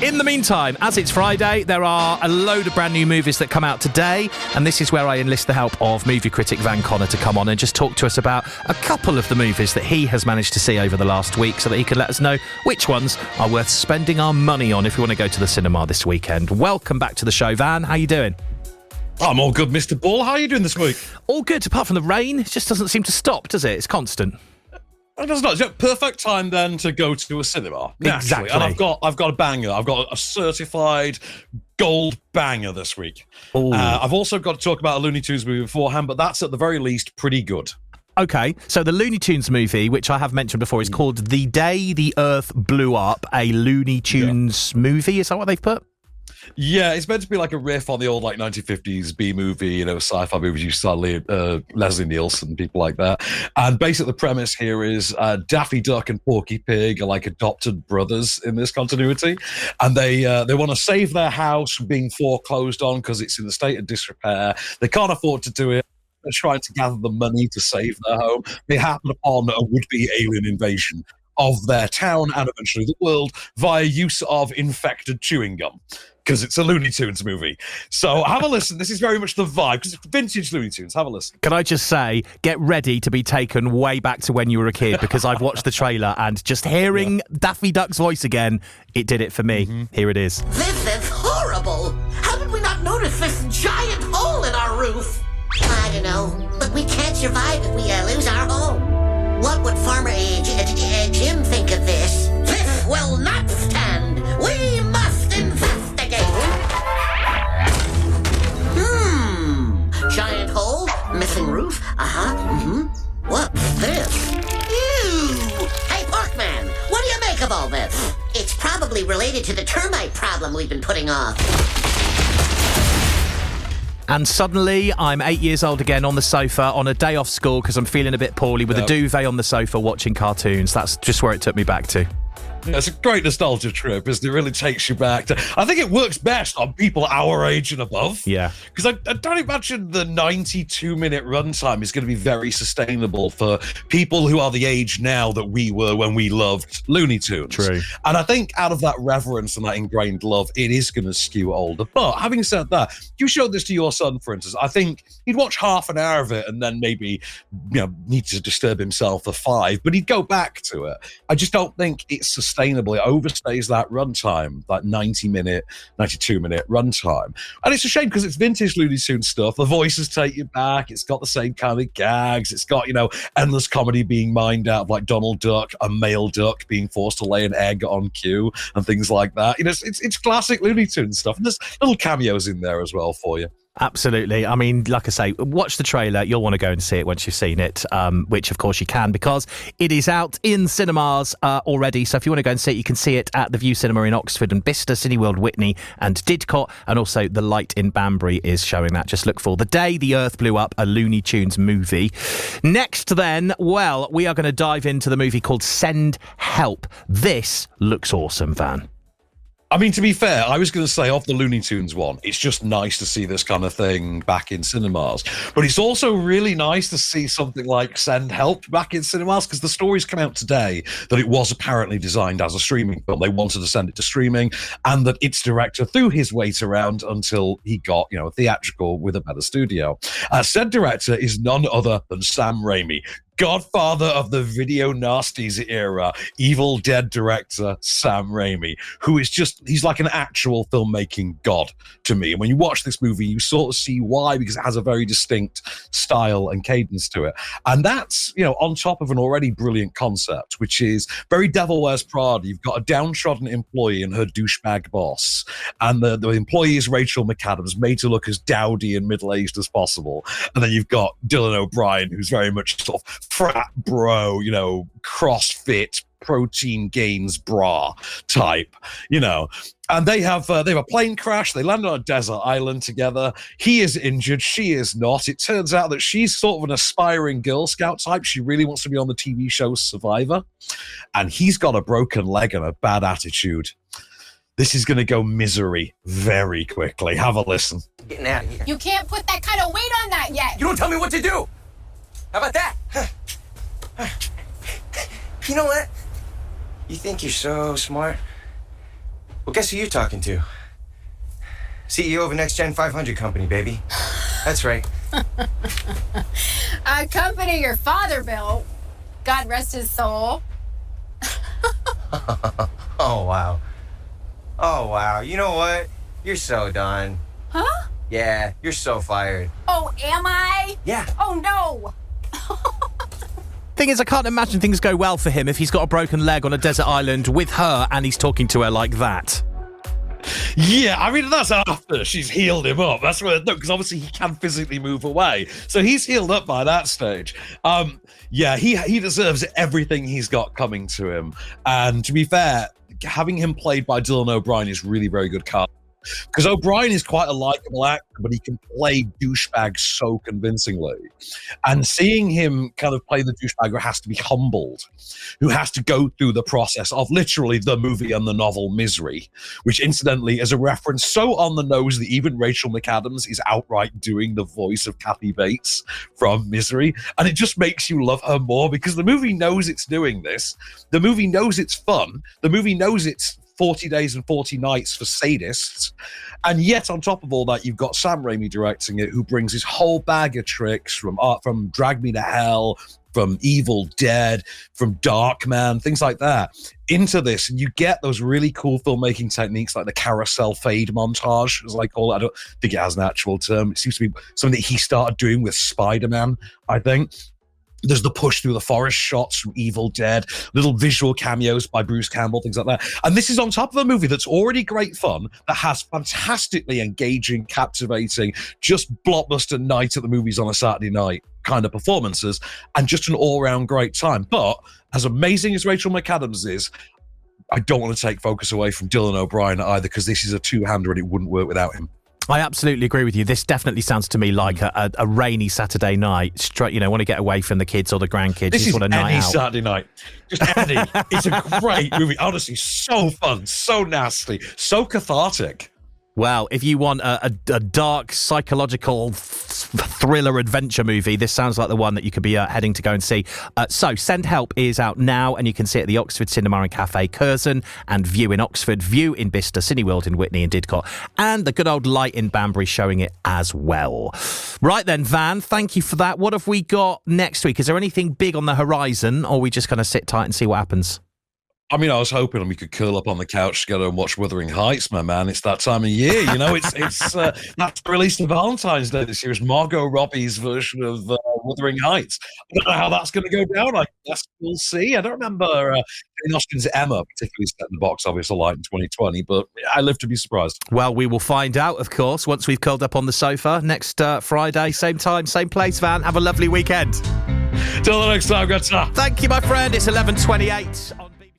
In the meantime, as it's Friday, there are a load of brand new movies that come out today, and this is where I enlist the help of movie critic Van Connor to come on and just talk to us about a couple of the movies that he has managed to see over the last week so that he can let us know which ones are worth spending our money on if we want to go to the cinema this weekend. Welcome back to the show, Van. How you doing? I'm all good, Mr. Bull. How are you doing this week? All good, apart from the rain. It just doesn't seem to stop, does it? It's constant. It does not. It's a perfect time then to go to a cinema. Naturally. Exactly. And I've got a banger. I've got a certified gold banger this week. I've also got to talk about a Looney Tunes movie beforehand, but that's at the very least pretty good. Okay, so the Looney Tunes movie, which I have mentioned before, is called The Day the Earth Blew Up, a Looney Tunes movie. Is that what they've put? Yeah, it's meant to be like a riff on the old 1950s B-movie, sci-fi movies. You saw Leslie Nielsen, people like that. And basically the premise here is Daffy Duck and Porky Pig are like adopted brothers in this continuity. And they want to save their house from being foreclosed on because it's in a state of disrepair. They can't afford to do it. They're trying to gather the money to save their home. They happen upon a would-be alien invasion of their town and eventually the world via use of infected chewing gum. Because it's a Looney Tunes movie. So have a listen. This is very much the vibe, because it's vintage Looney Tunes. Have a listen. Can I just say, get ready to be taken way back to when you were a kid, because I've watched the trailer and just hearing Daffy Duck's voice again, it did it for me. Mm-hmm. Here it is. This is horrible. How did we not notice this giant hole in our roof? I don't know, but we can't survive if we lose our home. What would Farmer Jim think of this? This will not stand. We must investigate. Giant hole, missing roof. What's this? Ew! Hey, Porkman, what do you make of all this? It's probably related to the termite problem we've been putting off. And suddenly, I'm 8 years old again on the sofa on a day off school because I'm feeling a bit poorly with a duvet on the sofa watching cartoons. That's just where it took me back to. Yeah, it's a great nostalgia trip, isn't it? It really takes you back to... I think it works best on people our age and above. Yeah. Because I don't imagine the 92-minute runtime is going to be very sustainable for people who are the age now that we were when we loved Looney Tunes. True. And I think out of that reverence and that ingrained love, it is going to skew older. But having said that, you showed this to your son, for instance, I think he'd watch half an hour of it and then maybe need to disturb himself for 5, but he'd go back to it. I just don't think it's sustainable. It overstays that runtime, that 92-minute runtime. And it's a shame because it's vintage Looney Tunes stuff. The voices take you back. It's got the same kind of gags. It's got, endless comedy being mined out of like Donald Duck, a male duck being forced to lay an egg on cue and things like that. It's classic Looney Tunes stuff. And there's little cameos in there as well for you. Absolutely. I mean, like I say, watch the trailer. You'll want to go and see it once you've seen it, which, of course, you can because it is out in cinemas already. So if you want to go and see it, you can see it at the View Cinema in Oxford and Bicester, Cineworld, Whitney and Didcot. And also The Light in Banbury is showing that. Just look for The Day the Earth Blew Up, a Looney Tunes movie. Next, then, well, we are going to dive into the movie called Send Help. This looks awesome, Van. I mean, to be fair, I was going to say off the Looney Tunes one, it's just nice to see this kind of thing back in cinemas. But it's also really nice to see something like Send Help back in cinemas because the stories come out today that it was apparently designed as a streaming film. They wanted to send it to streaming and that its director threw his weight around until he got, a theatrical with a better studio. Said director is none other than Sam Raimi, godfather of the video nasties era, Evil Dead director Sam Raimi, who is he's like an actual filmmaking god to me. And when you watch this movie, you sort of see why, because it has a very distinct style and cadence to it. And that's, on top of an already brilliant concept, which is very Devil Wears Prada. You've got a downtrodden employee and her douchebag boss. And the employee is Rachel McAdams, made to look as dowdy and middle-aged as possible. And then you've got Dylan O'Brien, who's very much sort of frat bro, CrossFit, protein gains bra type, and they have a plane crash. They land on a desert island together. He is injured. She is not. It turns out that she's sort of an aspiring Girl Scout type. She really wants to be on the TV show Survivor, and he's got a broken leg and a bad attitude. This is going to go misery very quickly. Have a listen. Getting out of here. You can't put that kind of weight on that yet. You don't tell me what to do. How about that? You know what? You think you're so smart, Well, guess who you're talking to? CEO of a Next Gen 500 company, baby. That's right. A company your father built. God rest his soul. Oh, wow. Oh, wow. You know what? You're so done. Huh? Yeah, you're so fired. Oh, am I? Yeah. Oh, no. Thing is, I can't imagine things go well for him if he's got a broken leg on a desert island with her and he's talking to her like that. Yeah, I mean, that's after she's healed him up. That's where, no, because obviously he can physically move away. So he's healed up by that stage. Yeah, he deserves everything he's got coming to him. And to be fair, having him played by Dylan O'Brien is really very good cast. Because O'Brien is quite a likable actor, but he can play douchebag so convincingly. And seeing him kind of play the douchebag who has to be humbled, who has to go through the process of literally the movie and the novel Misery, which incidentally is a reference so on the nose that even Rachel McAdams is outright doing the voice of Kathy Bates from Misery. And it just makes you love her more because the movie knows it's doing this. The movie knows it's fun. The movie knows it's 40 Days and 40 Nights for sadists. And yet, on top of all that, you've got Sam Raimi directing it, who brings his whole bag of tricks from Drag Me to Hell, from Evil Dead, from Darkman, things like that, into this. And you get those really cool filmmaking techniques like the carousel fade montage, as I call it. I don't think it has an actual term. It seems to be something that he started doing with Spider-Man, I think. There's the push through the forest shots from Evil Dead, little visual cameos by Bruce Campbell, things like that. And this is on top of a movie that's already great fun, that has fantastically engaging, captivating, just blockbuster night at the movies on a Saturday night kind of performances, and just an all-round great time. But as amazing as Rachel McAdams is, I don't want to take focus away from Dylan O'Brien either, because this is a two-hander and it wouldn't work without him. I absolutely agree with you. This definitely sounds to me like a rainy Saturday night. Straight, want to get away from the kids or the grandkids. This just is want a night any out. Saturday night. Just any. It's a great movie. Honestly, so fun, so nasty, so cathartic. Well, if you want a dark psychological thriller adventure movie, this sounds like the one that you could be heading to go and see. So Send Help is out now, and you can see it at the Oxford Cinema and Cafe Curzon, and View in Oxford, View in Bicester, Cineworld in Witney and Didcot, and the good old Light in Banbury showing it as well. Right then, Van, thank you for that. What have we got next week? Is there anything big on the horizon, or are we just going to sit tight and see what happens? I mean, I was hoping we could curl up on the couch together and watch Wuthering Heights, my man. It's that time of year, It's that's released on Valentine's Day this year. It's Margot Robbie's version of Wuthering Heights. I don't know how that's going to go down. I guess we'll see. I don't remember Jane Austen's Emma particularly set in the box office a light in 2020, but I live to be surprised. Well, we will find out, of course, once we've curled up on the sofa next Friday, same time, same place. Van, have a lovely weekend. Till the next time, good stuff. Thank you, my friend. It's 11:28 on